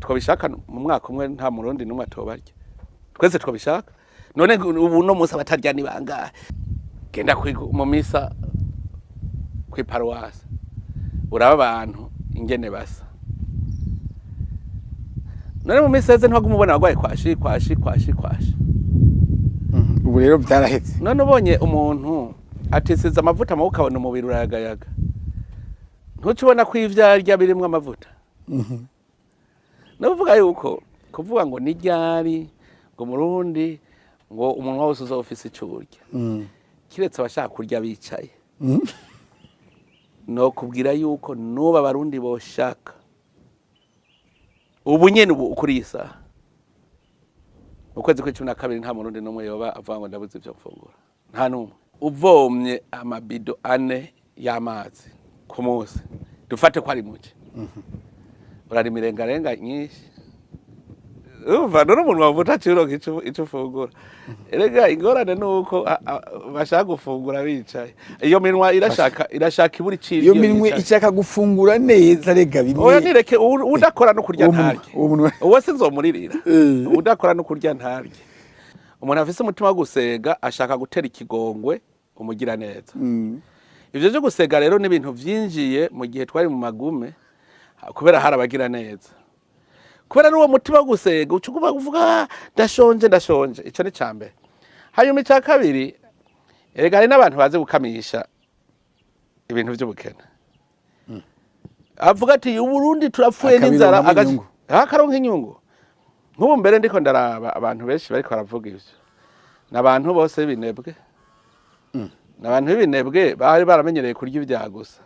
twabishaka mu mwaka umwe nta murundi numwe atobarya twese twabishaka none ubu no musa batarya ni bangahe genda mu misa kwi paroisse uraba abantu ingene basa none mu misa ze ntagumubona bagwaye kwashi ubu rero byarahetse none ubonye umuntu atisiza amavuta mu ukabona umubiri urayagayaga ntucubona ko ivyarya birimwe amavuta navuga yuko kuvuga ngo ni ryari ngo murundi ngo umuntu wose uzofise icurya kiretse abashaka kurya bicaye no kubwira yuko nuba barundi boshaka ubu nyene ubu kuri isa ukwezi kwa 12 nta murundi numwe yoba avuga ngo ndabuze ivyo mfungura nta numwe uvomye amabido 4 y'amazi ku munsi dufate ko ari muke urari mirengarenga nyinshi uva none umuntu wavuta ciro ico fungura erega ingorane nuko bashaka gufungura bicaye iyo minwa irashaka iburi ciri iyo minwe ishaka gufungura neza rega bimwe oya nireke udakora no kurya ntarye uwo sinzomuririra udakora no kurya ntarye umuntu afise umutima wo gusega ashaka gutera ikigongwe umugira neza ivyo byo gusega rero n'ibintu vyinjiye mu gihe twari mu magume kubera harabagira neza kubera n'uwo mutima wo gusega ucukuba kuvuga ndashonje ico ni cambe hanyuma icya kabiri erega hari n'abantu baze gukamisha ibintu by'ubukene avuga ati uburundi turapfuye n'inzara akaronka inyungu nk'ubu mbere ndiko ndaraba abantu benshi bariko baravuga ivyo n'abantu bose binebwe n'abantu b'ibinebwe bari baramenyereye kurya ibya gusa